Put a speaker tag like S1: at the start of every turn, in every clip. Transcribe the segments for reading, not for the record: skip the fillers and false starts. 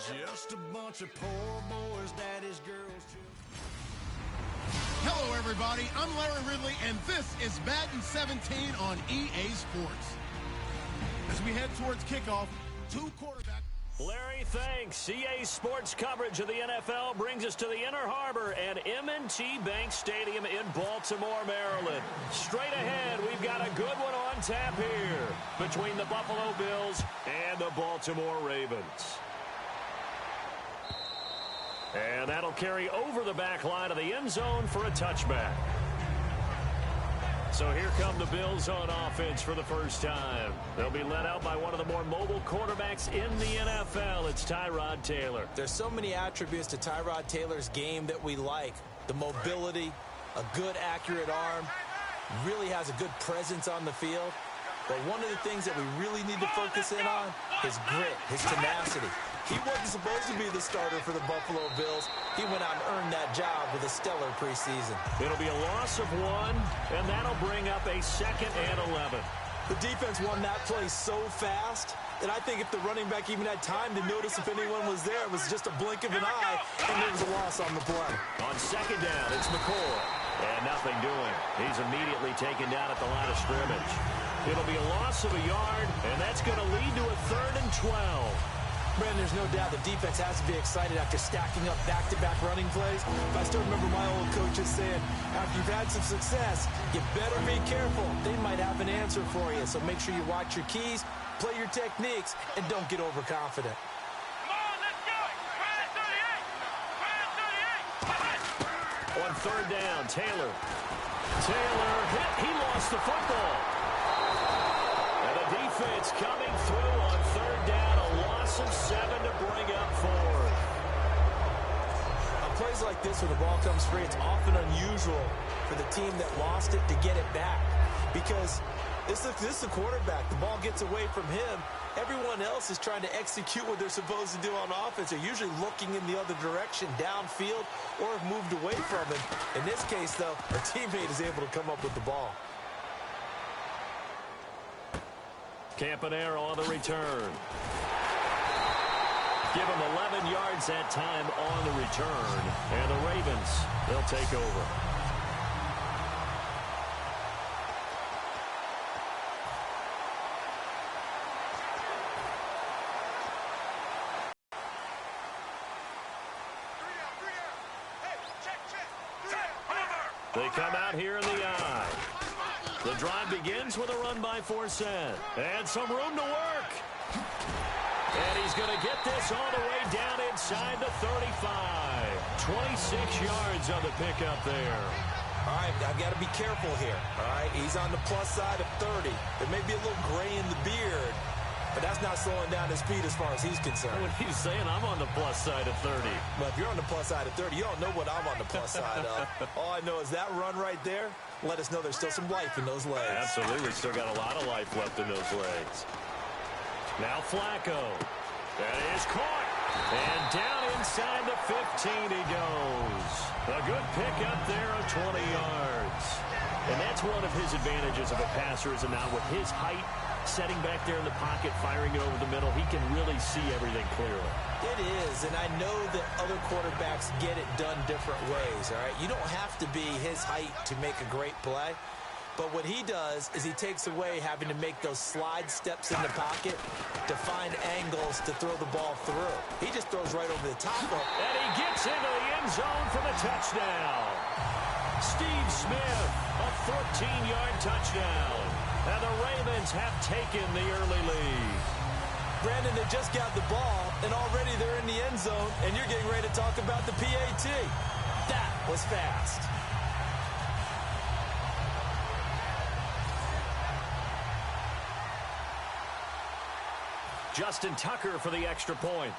S1: Just a bunch of poor boys, daddy's girls.
S2: Hello, everybody. I'm Larry Ridley, and this is Madden 17 on EA Sports. As we head towards kickoff, two quarterbacks.
S3: Larry, thanks. EA Sports coverage of the NFL brings us to the Inner Harbor at M&T Bank Stadium in Baltimore, Maryland. Straight ahead, we've got a good one on tap here between the Buffalo Bills and the Baltimore Ravens. And that'll carry over the back line of the end zone for a touchback. So here come the Bills on offense for the first time. They'll be led out by one of the more mobile quarterbacks in the NFL. It's Tyrod Taylor.
S4: There's so many attributes to Tyrod Taylor's game that we like. The mobility, a good, accurate arm, really has a good presence on the field. But one of the things that we really need to focus in on is grit, his tenacity. He wasn't supposed to be the starter for the Buffalo Bills. He went out and earned that job with a stellar preseason.
S3: It'll be a loss of 1, and that'll bring up a 2nd and 11.
S4: The defense won that play so fast that I think if the running back even had time to notice if anyone was there, it was just a blink of an eye, and there was a loss on the play.
S3: On 2nd down, it's McCoy. And nothing doing. He's immediately taken down at the line of scrimmage. It'll be a loss of a yard, and that's going to lead to a 3rd and 12.
S4: Brandon, there's no doubt the defense has to be excited after stacking up back-to-back running plays. I still remember my old coaches saying, after you've had some success, you better be careful. They might have an answer for you, so make sure you watch your keys, play your techniques, and don't get overconfident.
S5: Come on, let's go! Ryan 38! Ryan 38!
S3: On 3rd down, Taylor hit. He lost the football. And the defense coming through on 3rd down. A loss of 7 to bring up 4th.
S4: On plays like this, when the ball comes free, it's often unusual for the team that lost it to get it back. Because this is the quarterback. The ball gets away from him. Everyone else is trying to execute what they're supposed to do on offense. They're usually looking in the other direction, downfield, or have moved away from him. In this case, though, a teammate is able to come up with the ball.
S3: Campanaro on the return. Give him 11 yards that time on the return. And the Ravens, they'll take over. They come out here in the eye. The drive begins with a run by Forsett. And some room to work. And he's going to get this all the way down inside the 35. 26 yards on the pickup there.
S4: All right, I've got to be careful here. All right, he's on the plus side of 30. There may be a little gray in the beard, but that's not slowing down his speed as far as he's concerned.
S3: What he's saying, I'm on the plus side of 30.
S4: Well, if you're on the plus side of 30, you don't know what I'm on the plus side of. All I know is that run right there, let us know there's still some life in those legs.
S3: Absolutely, still got a lot of life left in those legs. Now Flacco. That is caught. And down inside the 15 he goes. A good pickup there of 20 yards. And that's one of his advantages of a passer is now with his height, setting back there in the pocket, firing it over the middle, he can really see everything clearly.
S4: It is, and I know that other quarterbacks get it done different ways, all right? You don't have to be his height to make a great play. But what he does is he takes away having to make those slide steps in the pocket to find angles to throw the ball through. He just throws right over the top of it.
S3: And he gets into the end zone for the touchdown. Steve Smith, a 14-yard touchdown. And the Ravens have taken the early lead.
S4: Brandon, they just got the ball, and already they're in the end zone, and you're getting ready to talk about the PAT. That was fast.
S3: Justin Tucker for the extra point.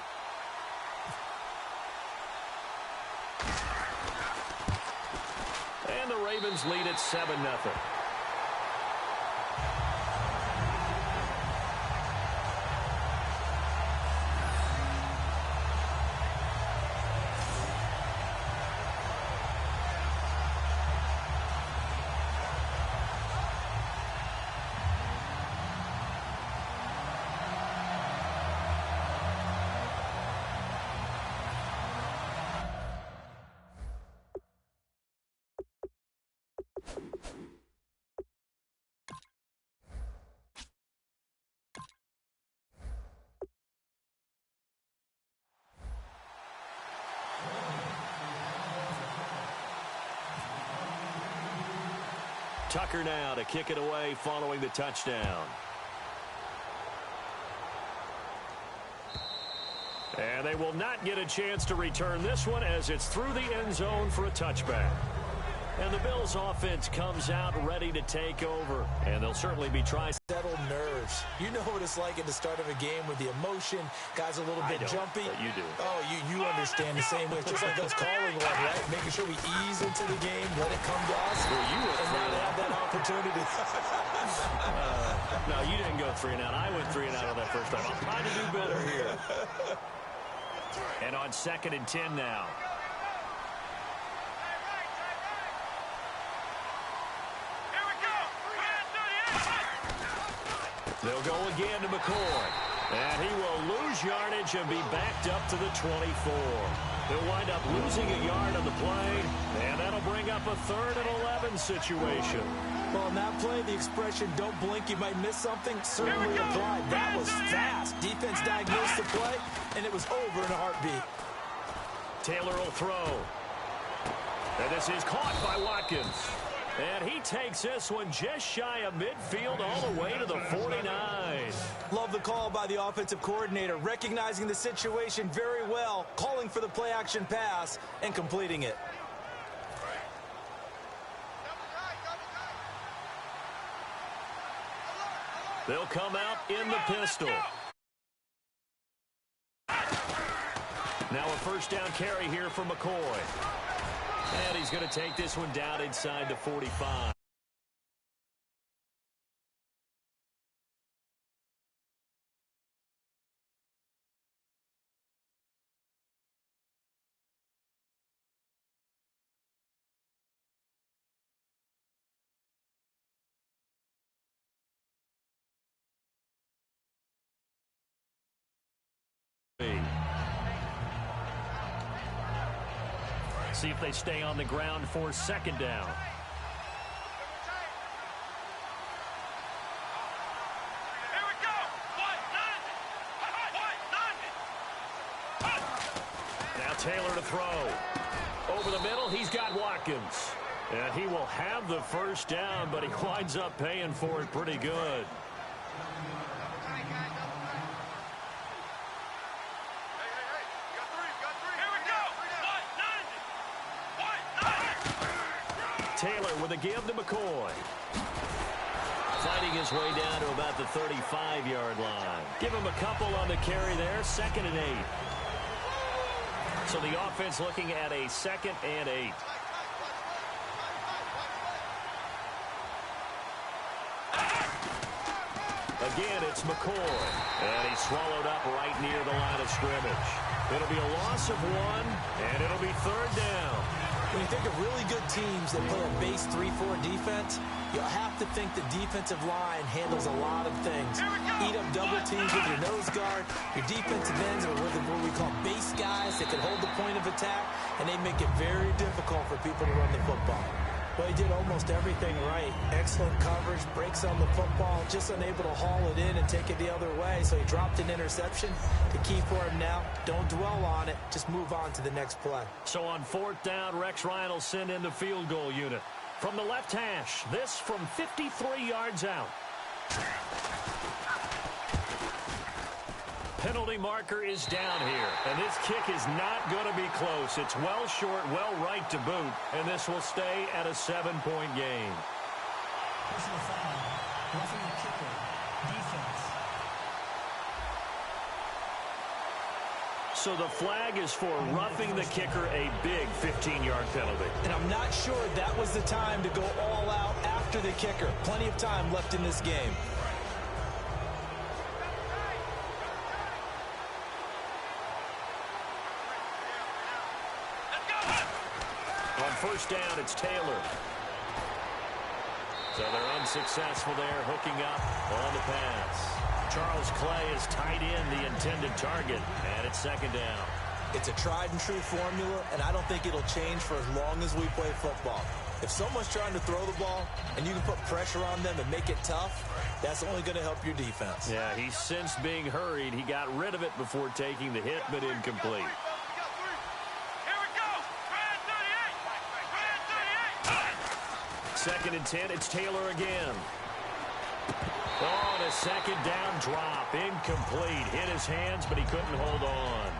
S3: And the Ravens lead at 7-0. Tucker now to kick it away following the touchdown. And they will not get a chance to return this one as it's through the end zone for a touchback. And the Bills offense comes out ready to take over. And they'll certainly be trying.
S4: Settle nerves. You know what it's like at the start of a game with the emotion. Guys a little bit jumpy.
S3: But you do.
S4: Oh, you understand the same way. It's just like us calling one, right? Making sure we ease into the game, let it come to us.
S3: Well, you went
S4: and now to have that opportunity.
S3: No, you didn't go 3 and out. I went 3 and out on that first time. I'm trying to do better here. And on 2nd and 10 now. They'll go again to McCoy. And he will lose yardage and be backed up to the 24. He'll wind up losing a yard on the play, and that'll bring up a 3rd and 11 situation.
S4: Well, on that play, the expression, don't blink, you might miss something, certainly applied. That was fast. Defense diagnosed the play, and it was over in a heartbeat.
S3: Taylor will throw. And this is caught by Watkins. And he takes this one just shy of midfield all the way to the 49.
S4: Love the call by the offensive coordinator, recognizing the situation very well, calling for the play-action pass, and completing it.
S3: They'll come out in the pistol. Now a first down carry here for McCoy. And he's going to take this one down inside the 45. See if they stay on the ground for 2nd down.
S5: Here we go.
S3: Now Taylor to throw. Over the middle, he's got Watkins. And he will have the first down, but he winds up paying for it pretty good. Taylor with a give to McCoy. Fighting his way down to about the 35-yard line. Give him a couple on the carry there. 2nd and 8. So the offense looking at a 2nd and 8. Again, it's McCoy. And he's swallowed up right near the line of scrimmage. It'll be a loss of 1, and it'll be 3rd down.
S4: When you think of really good teams that play a base 3-4 defense, you'll have to think the defensive line handles a lot of things. Eat up double teams with your nose guard. Your defensive ends are what we call base guys that can hold the point of attack, and they make it very difficult for people to run the football. Well, he did almost everything right. Excellent coverage, breaks on the football, just unable to haul it in and take it the other way. So he dropped an interception. The key for him now, don't dwell on it. Just move on to the next play.
S3: So on 4th down, Rex Ryan will send in the field goal unit. From the left hash, this from 53 yards out. Penalty marker is down here, and this kick is not going to be close. It's well short, well right to boot, and this will stay at a 7-point game.
S6: Personal foul, roughing the kicker, defense.
S3: So the flag is for roughing the kicker, a big 15-yard penalty.
S4: And I'm not sure that was the time to go all out after the kicker. Plenty of time left in this game.
S3: On 1st down, it's Taylor. So they're unsuccessful there, hooking up on the pass. Charles Clay has tied in the intended target, and it's 2nd down.
S4: It's a tried-and-true formula, and I don't think it'll change for as long as we play football. If someone's trying to throw the ball and you can put pressure on them and make it tough, that's only going to help your defense.
S3: Yeah, he sensed being hurried. He got rid of it before taking the hit, but incomplete. 2nd and 10. It's Taylor again. Oh, and a second down drop. Incomplete. Hit his hands, but he couldn't hold on.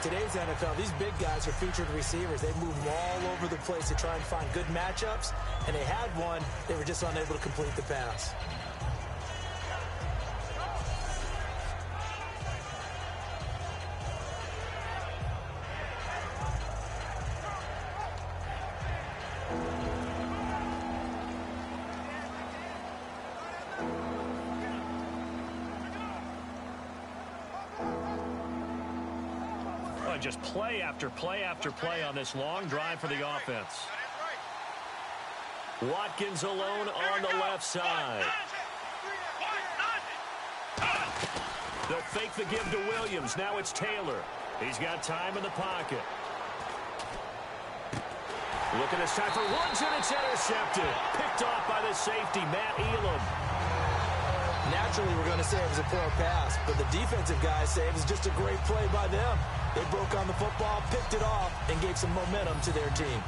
S4: Today's NFL, these big guys are featured receivers. They move all over the place to try and find good matchups, and they had one. They were just unable to complete the pass.
S3: Just play after play after play on this long drive for the offense. Watkins alone on the left side. They'll fake the give to Williams. Now it's Taylor. He's got time in the pocket. Looking this time for Woods, and it's intercepted. Picked off by the safety, Matt Elam.
S4: Naturally, we're going to say it was a poor pass, but the defensive guys say it was just a great play by them. They broke on the football, picked it off, and gave some momentum to their team.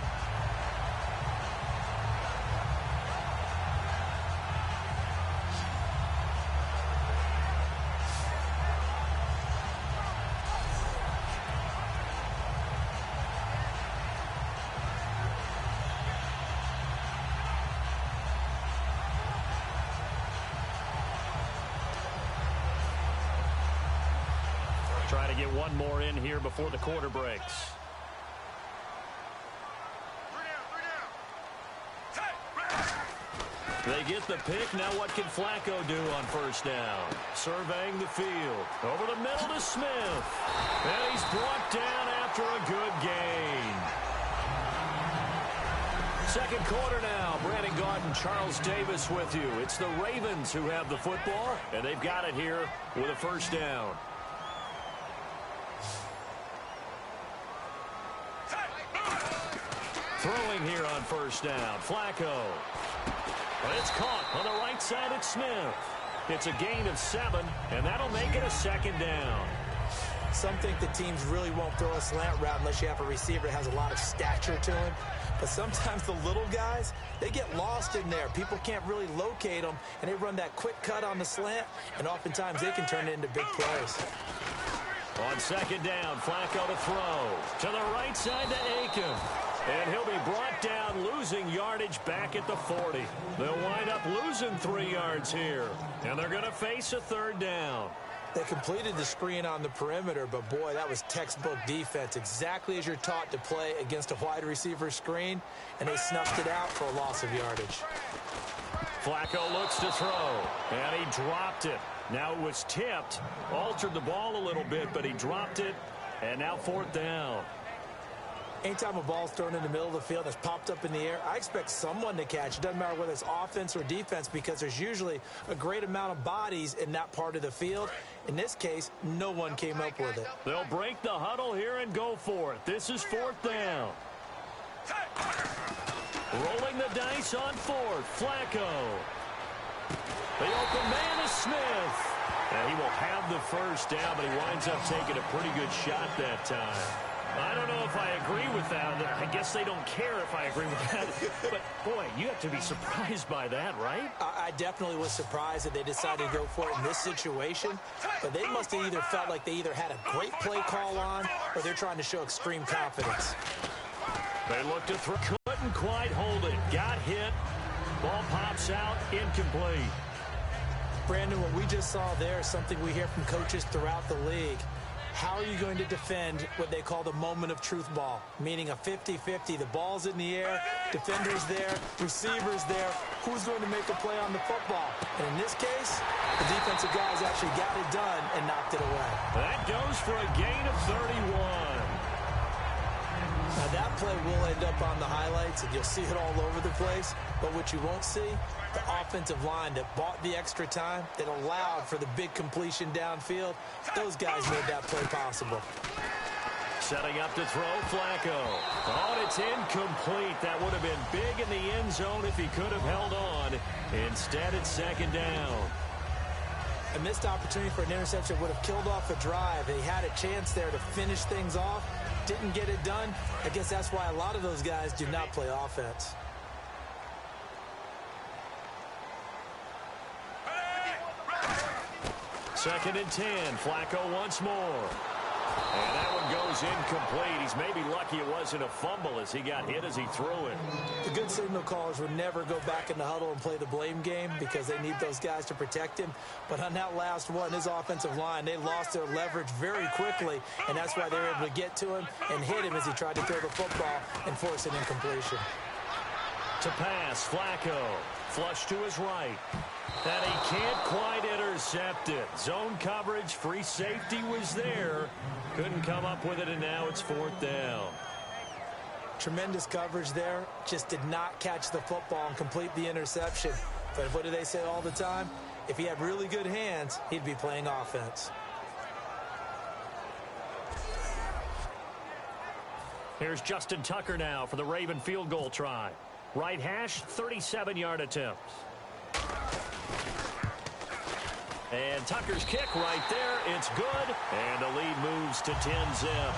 S3: Try to get one more in here before the quarter breaks. They get the pick. Now what can Flacco do on first down? Surveying the field. Over the middle to Smith. And he's brought down after a good gain. Second quarter now. Brandon Gaudin, Charles Davis with you. It's the Ravens who have the football, and they've got it here with a first down. Throwing here on first down. Flacco. But it's caught on the right side at Smith. It's a gain of 7, and that'll make it a second down.
S4: Some think the teams really won't throw a slant route unless you have a receiver that has a lot of stature to him. But sometimes the little guys, they get lost in there. People can't really locate them, and they run that quick cut on the slant, and oftentimes they can turn it into big plays.
S3: On second down, Flacco to throw. To the right side to Aiken. And he'll be brought down, losing yardage back at the 40. They'll wind up losing 3 yards here. And they're going to face a third down.
S4: They completed the screen on the perimeter, but boy, that was textbook defense. Exactly as you're taught to play against a wide receiver screen, and they snuffed it out for a loss of yardage.
S3: Flacco looks to throw, and he dropped it. Now it was tipped, altered the ball a little bit, but he dropped it, and now fourth down.
S4: Anytime a ball's thrown in the middle of the field that's popped up in the air, I expect someone to catch. It doesn't matter whether it's offense or defense, because there's usually a great amount of bodies in that part of the field. In this case, no one came up with it.
S3: They'll break the huddle here and go for it. This is fourth down. Rolling the dice on fourth. Flacco. The open man is Smith. And he will have the first down, but he winds up taking a pretty good shot that time. I don't know if I agree with that. I guess they don't care if I agree with that. But, boy, you have to be surprised by that, right?
S4: I definitely was surprised that they decided to go for it in this situation. But they must have either felt like they either had a great play call on, or they're trying to show extreme confidence.
S3: They look to throw. Couldn't quite hold it. Got hit. Ball pops out. Incomplete.
S4: Brandon, what we just saw there is something we hear from coaches throughout the league. How are you going to defend what they call the moment of truth ball, meaning a 50-50? The ball's in the air, defenders there, receivers there. Who's going to make a play on the football? And in this case, the defensive guys actually got it done and knocked it away.
S3: That goes for a gain of 31.
S4: Now that play will end up on the highlights, and you'll see it all over the place. But what you won't see, the offensive line that bought the extra time, that allowed for the big completion downfield, those guys made that play possible.
S3: Setting up to throw, Flacco. Oh, it's incomplete. That would have been big in the end zone if he could have held on. Instead, it's second down.
S4: A missed opportunity for an interception would have killed off a drive. They had a chance there to finish things off. Didn't get it done. I guess that's why a lot of those guys do not play offense.
S3: 2nd and 10. Flacco once more. And that one goes incomplete. He's maybe lucky it wasn't a fumble as he got hit as he threw it.
S4: The good signal callers would never go back in the huddle and play the blame game because they need those guys to protect him. But on that last one, his offensive line, they lost their leverage very quickly, and that's why they were able to get to him and hit him as he tried to throw the football and force an incompletion.
S3: To pass, Flacco. Flush to his right. And he can't quite intercept it. Zone coverage, free safety was there. Couldn't come up with it, and now it's 4th down.
S4: Tremendous coverage there. Just did not catch the football and complete the interception. But what do they say all the time? If he had really good hands, he'd be playing offense.
S3: Here's Justin Tucker now for the Raven field goal try. Right hash, 37-yard attempt. And Tucker's kick right there. It's good. And the lead moves to 10-zip.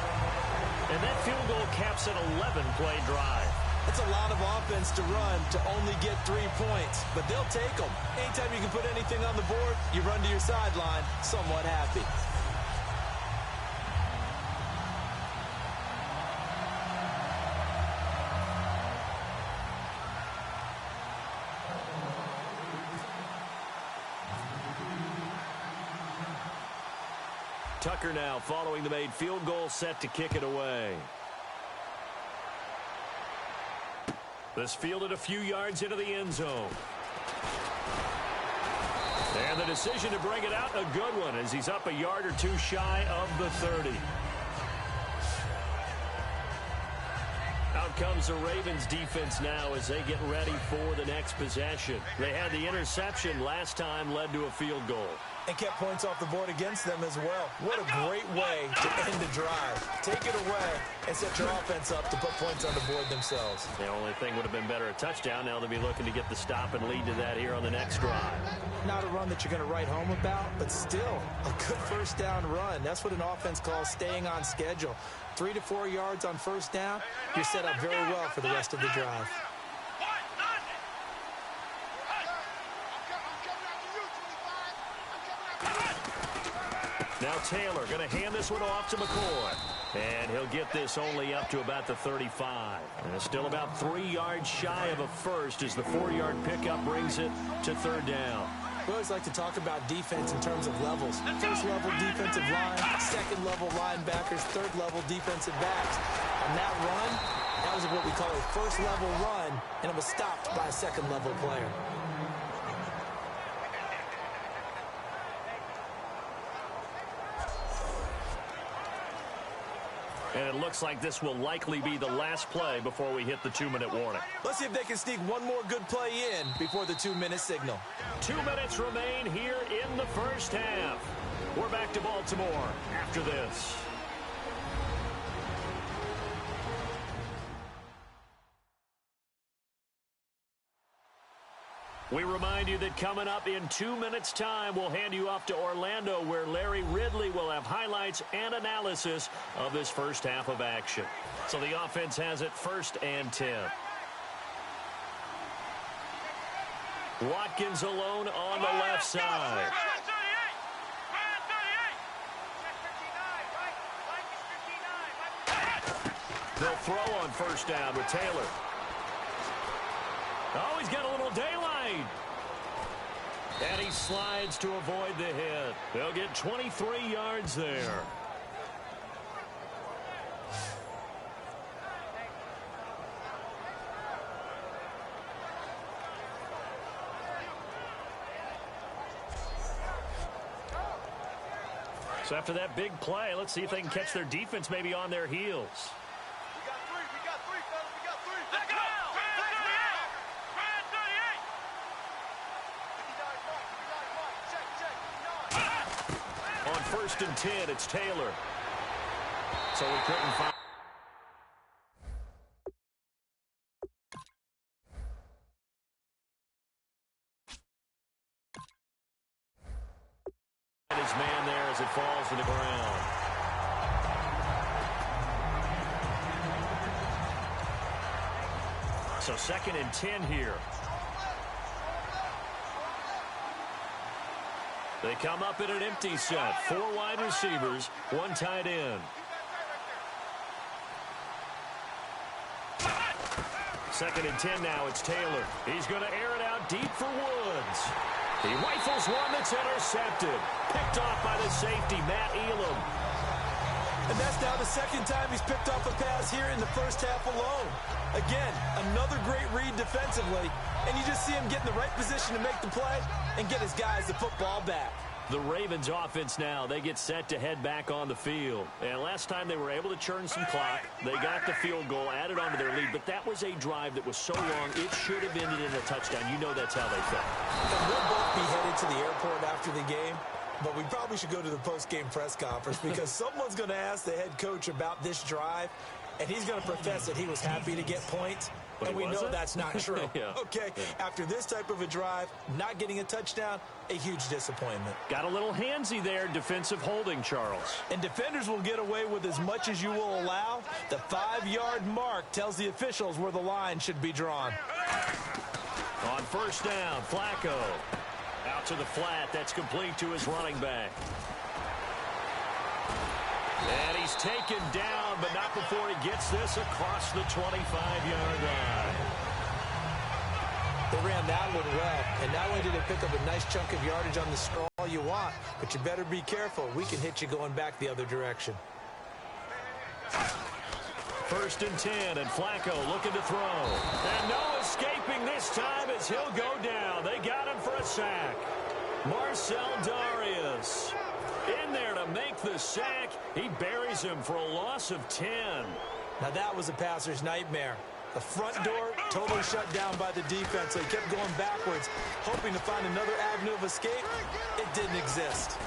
S3: And that field goal caps an 11-play drive.
S4: That's a lot of offense to run to only get 3 points. But they'll take them. Anytime you can put anything on the board, you run to your sideline somewhat happy.
S3: Tucker now following the made field goal, set to kick it away. This fielded a few yards into the end zone. And the decision to bring it out, a good one, as he's up a yard or two shy of the 30. Out comes the Ravens defense now as they get ready for the next possession. They had the interception last time, led to a field goal.
S4: And kept points off the board against them as well. What a great way to end the drive. Take it away and set your offense up to put points on the board themselves.
S3: The only thing would have been better a touchdown. Now they'll be looking to get the stop and lead to that here on the next drive.
S4: Not a run that you're going to write home about, but still a good first down run. That's what an offense calls staying on schedule. 3 to 4 yards on first down, you're set up very well for the rest of the drive.
S3: Now Taylor going to hand this one off to McCoy. And he'll get this only up to about the 35. And it's still about 3 yards shy of a first as the 4-yard pickup brings it to 3rd down.
S4: We always like to talk about defense in terms of levels. First-level defensive line, second-level linebackers, third-level defensive backs. On that run, that was what we call a first-level run, and it was stopped by a second-level player.
S3: And it looks like this will likely be the last play before we hit the 2-minute warning.
S4: Let's see if they can sneak one more good play in before the 2-minute signal.
S3: 2 minutes remain here in the first half. We're back to Baltimore after this. We remind you that coming up in 2 minutes' time, we'll hand you off to Orlando, where Larry Ridley will have highlights and analysis of this first half of action. So the offense has it 1st and 10. Watkins alone on the left side. They'll throw on first down with Taylor. Oh, he's got a little daylight. And he slides to avoid the hit. They'll get 23 yards there. So after that big play, let's see if they can catch their defense maybe on their heels. On 1st and 10, it's Taylor. So we couldn't find his man there as it falls to the ground. So 2nd and 10 here. They come up in an empty set. 4 wide receivers, 1 tight end. Second and 10 now. It's Taylor. He's going to air it out deep for Woods. He rifles one that's intercepted. Picked off by the safety, Matt Elam.
S4: And that's now the second time he's picked off a pass here in the first half alone. Again, another great read defensively, and you just see him get in the right position to make the play and get his guys the football back.
S3: The Ravens offense now, they get set to head back on the field. And last time they were able to churn some clock. They got the field goal, added on to their lead, but that was a drive that was so long, it should have ended in a touchdown. You know that's how they felt.
S4: And we'll both be headed to the airport after the game. But we probably should go to the post-game press conference because someone's going to ask the head coach about this drive, and he's going to profess that he was happy to get points, and we know that's not true.
S3: Yeah.
S4: Okay, after this type of a drive, not getting a touchdown, a huge disappointment.
S3: Got a little handsy there, defensive holding, Charles.
S4: And defenders will get away with as much as you will allow. The 5-yard mark tells the officials where the line should be drawn.
S3: On first down, Flacco. Out to the flat. That's complete to his running back. And he's taken down, but not before he gets this across the 25-yard line.
S4: They ran that one well, and not only did they pick up a nice chunk of yardage on the scroll you want, but you better be careful. We can hit you going back the other direction.
S3: First and 10, and Flacco looking to throw. And no escaping this time as he'll go down. They got him for a sack. Marcel Darius in there to make the sack. He buries him for a loss of 10.
S4: Now that was a passer's nightmare. The front door totally shut down by the defense. They kept going backwards, hoping to find another avenue of escape. It didn't exist.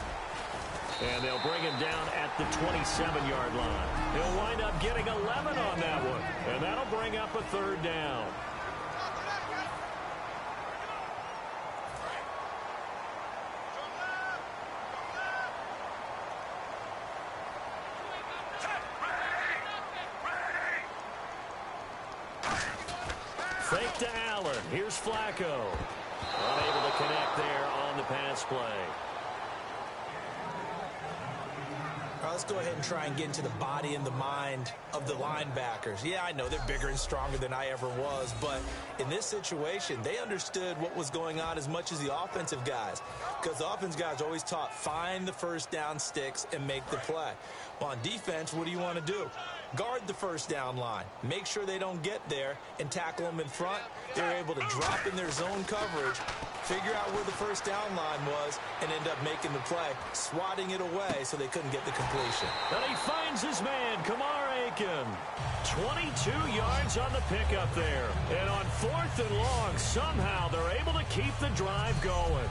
S3: And they'll bring him down at the 27-yard line. He'll wind up getting 11 on that one. And that'll bring up a third down. Fake to Allen. Here's Flacco. Unable to connect there on the pass play.
S4: All right, let's go ahead and try and get into the body and the mind of the linebackers. Yeah, I know they're bigger and stronger than I ever was, but in this situation, they understood what was going on as much as the offensive guys, because the offensive guys are always taught, find the first down sticks and make the play. Well, on defense, what do you want to do? Guard the first down line. Make sure they don't get there and tackle them in front. They're able to drop in their zone coverage, figure out where the first down line was, and end up making the play, swatting it away so they couldn't get the completion.
S3: And he finds his man, Kamar Aiken. 22 yards on the pickup there. And on 4th and long, somehow they're able to keep the drive going.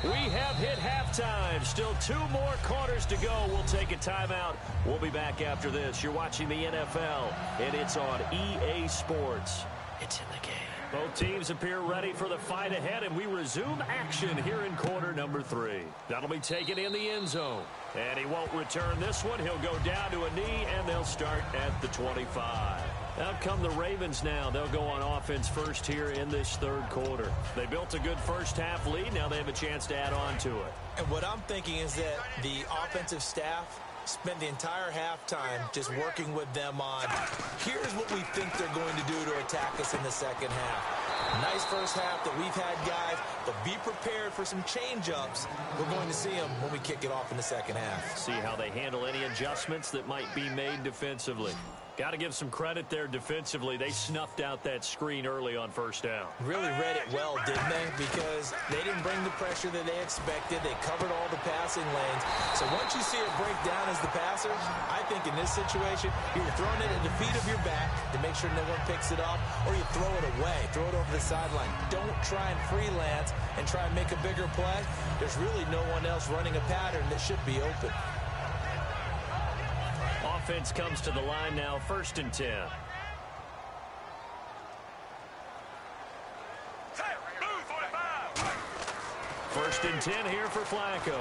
S3: We have hit halftime. Still 2 more quarters to go. We'll take a timeout. We'll be back after this. You're watching the NFL, and it's on EA Sports. It's in the game. Both teams appear ready for the fight ahead, and we resume action here in quarter number 3. That'll be taken in the end zone. And he won't return this one. He'll go down to a knee, and they'll start at the 25. Out come the Ravens now. They'll go on offense first here in this third quarter. They built a good first half lead. Now they have a chance to add on to it.
S4: And what I'm thinking is that the offensive staff spent the entire halftime just working with them on, here's what we think they're going to do to attack us in the second half. Nice first half that we've had, guys, but be prepared for some change-ups. We're going to see them when we kick it off in the second half.
S3: See how they handle any adjustments that might be made defensively. Got to give some credit there defensively. They snuffed out that screen early on first down.
S4: Really read it well, didn't they? Because they didn't bring the pressure that they expected. They covered all the passing lanes. So once you see it break down as the passer, I think in this situation, you're throwing it at the feet of your back to make sure no one picks it up, or you throw it away, throw it over the sideline. Don't try and freelance and try and make a bigger play. There's really no one else running a pattern that should be open.
S3: Offense comes to the line now, 1st and 10. First and 10 here for Flacco.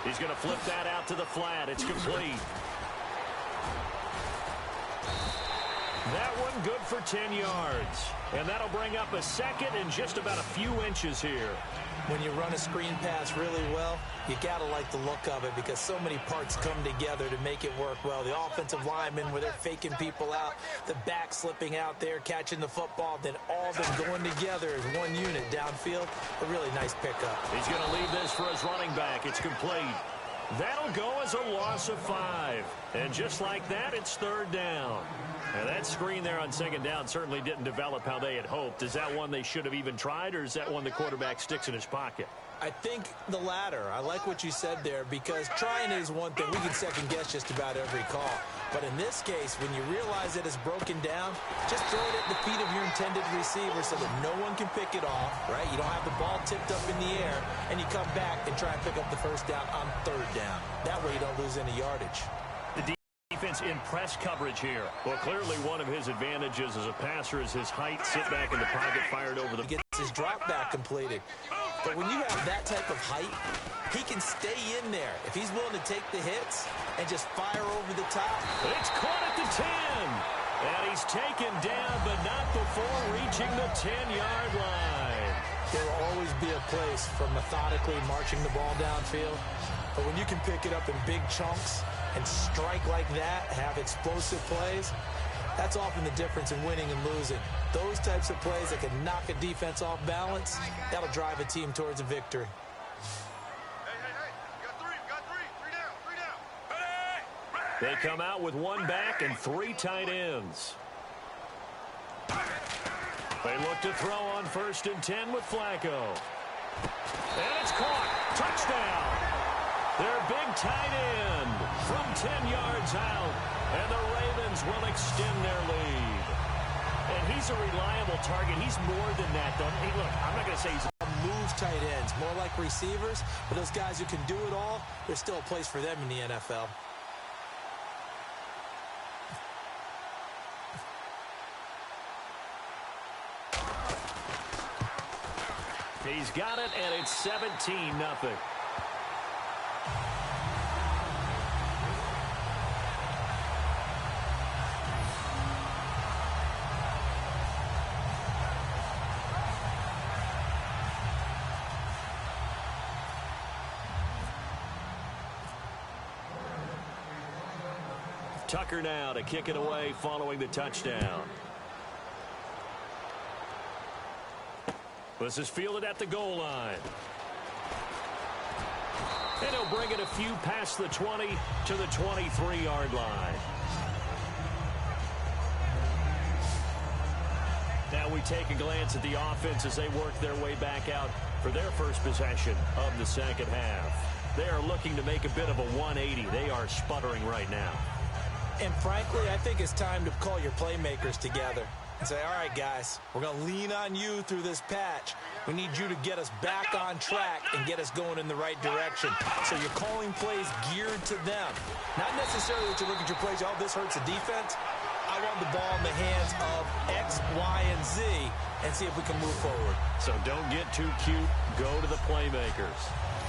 S3: He's going to flip that out to the flat. It's complete. That one good for 10 yards. And that'll bring up a second and just about a few inches here.
S4: When you run a screen pass really well, you got to like the look of it because so many parts come together to make it work well. The offensive linemen, where they're faking people out, the back slipping out there, catching the football, then all of them going together as one unit downfield. A really nice pickup.
S3: He's going to leave this for his running back. It's complete. That'll go as a loss of 5. And just like that, it's third down. And that screen there on second down certainly didn't develop how they had hoped. Is that one they should have even tried, or is that one the quarterback sticks in his pocket?
S4: I think the latter. I like what you said there because trying is one thing. We can second-guess just about every call. But in this case, when you realize that it's broken down, just throw it at the feet of your intended receiver so that no one can pick it off, right? You don't have the ball tipped up in the air, and you come back and try and pick up the first down on third down. That way you don't lose any yardage.
S3: The defense in press coverage here. Well, clearly one of his advantages as a passer is his height. Sit back in the pocket, fired over the...
S4: He gets his drop back completed. But when you have that type of height, he can stay in there if he's willing to take the hits and just fire over the top.
S3: It's caught at the 10. And he's taken down, but not before reaching the 10-yard line.
S4: There will always be a place for methodically marching the ball downfield. But when you can pick it up in big chunks and strike like that, have explosive plays, that's often the difference in winning and losing. Those types of plays that can knock a defense off balance, that'll drive a team towards a victory.
S5: Hey, you got three down.
S3: They come out with one back and 3 tight ends. They look to throw on 1st and 10 with Flacco. And it's caught. Touchdown. Their big tight end from 10 yards out. And the Ravens will extend their lead. And he's a reliable target. He's more than that, though. Hey, look, I'm not going to say he's...
S4: Moves tight ends, more like receivers. But those guys who can do it all, there's still a place for them in the NFL.
S3: He's got it, and it's 17-0. Tucker now to kick it away following the touchdown. This is fielded at the goal line. And he'll bring it a few past the 20 to the 23-yard line. Now we take a glance at the offense as they work their way back out for their first possession of the second half. They are looking to make a bit of a 180. They are sputtering right now.
S4: And frankly, I think it's time to call your playmakers together and say, all right, guys, we're going to lean on you through this patch. We need you to get us back on track and get us going in the right direction. So you're calling plays geared to them. Not necessarily that you look at your plays, oh, this hurts the defense. I want the ball in the hands of X, Y, and Z and see if we can move forward.
S3: So don't get too cute. Go to the playmakers.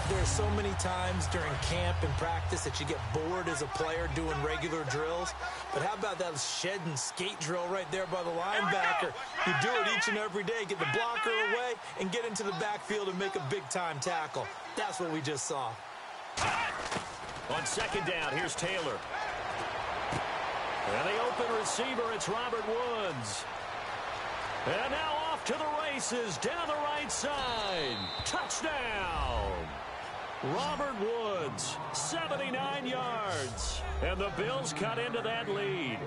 S4: There's so many times during camp and practice that you get bored as a player doing regular drills. But how about that shed and skate drill right there by the linebacker? You do it each and every day. Get the blocker away and get into the backfield and make a big-time tackle. That's what we just saw.
S3: On second down, here's Taylor. And the open receiver, it's Robert Woods. And now off to the races down the right side. Touchdown. Robert Woods, 79 yards. And the Bills cut into that lead.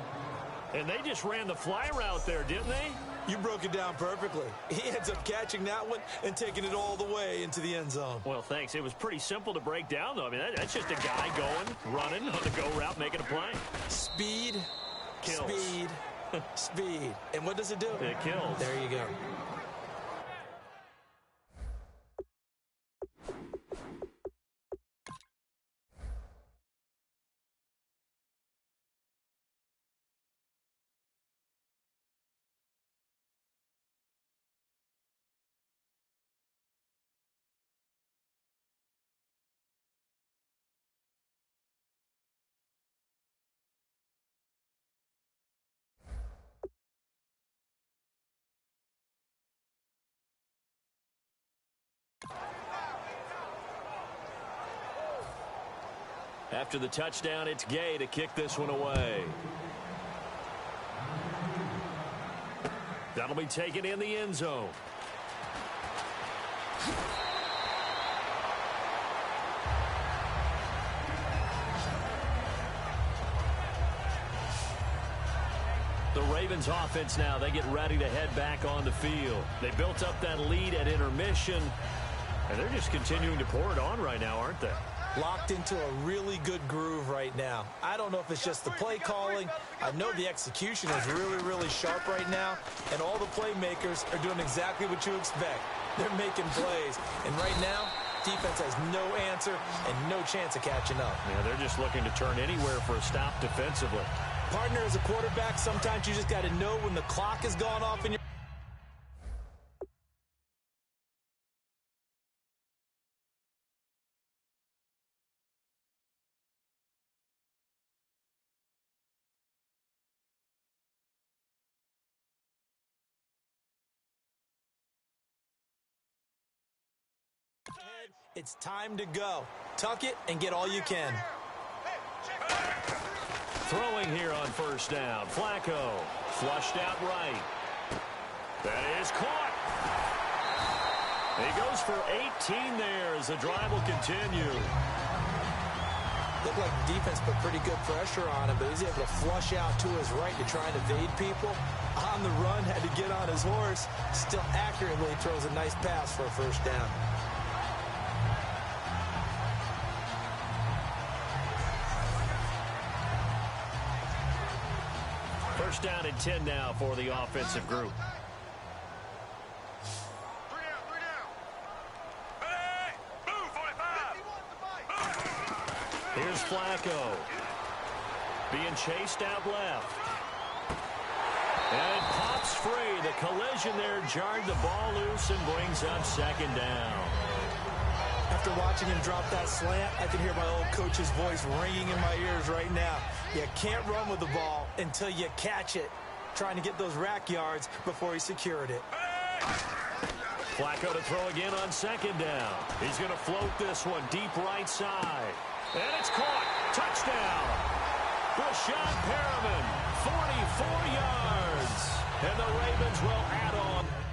S3: And they just ran the fly route there, didn't they?
S4: You broke it down perfectly. He ends up catching that one and taking it all the way into the end zone.
S3: Well, thanks. It was pretty simple to break down, though. I mean, that's just a guy going, running on the go route, making a play.
S4: Speed,
S3: Kills.
S4: speed, speed. And what does it do?
S3: It kills.
S4: There you go.
S3: After the touchdown, it's Gay to kick this one away. That'll be taken in the end zone. The Ravens offense now, they get ready to head back on the field. They built up that lead at intermission, and they're just continuing to pour it on right now, aren't they?
S4: Locked into a really good groove right now. I don't know if it's just the play calling. I know the execution is really, really sharp right now, and all the playmakers are doing exactly what you expect. They're making plays, and right now, defense has no answer and no chance of catching up.
S3: Yeah, they're just looking to turn anywhere for a stop defensively.
S4: Partner, as a quarterback, sometimes you just got to know when the clock has gone off in your... It's time to go. Tuck it and get all you can.
S3: Throwing here on first down. Flacco flushed out right. That is caught. He goes for 18 there as the drive will continue.
S4: Looked like the defense put pretty good pressure on him, but he's able to flush out to his right to try and evade people. On the run, had to get on his horse. Still accurately throws a nice pass for a first down.
S3: First down and 10 now for the offensive group.
S5: Three down. Hey, move, 45.
S3: Here's Flacco. Being chased out left. And it pops free. The collision there jarred the ball loose and brings up second down.
S4: After watching him drop that slant, I can hear my old coach's voice ringing in my ears right now. You can't run with the ball until you catch it. Trying to get those rack yards before he secured it.
S3: Flacco to throw again on second down. He's going to float this one deep right side. And it's caught. Touchdown. Rashad Perriman, 44 yards. And the Ravens will add on.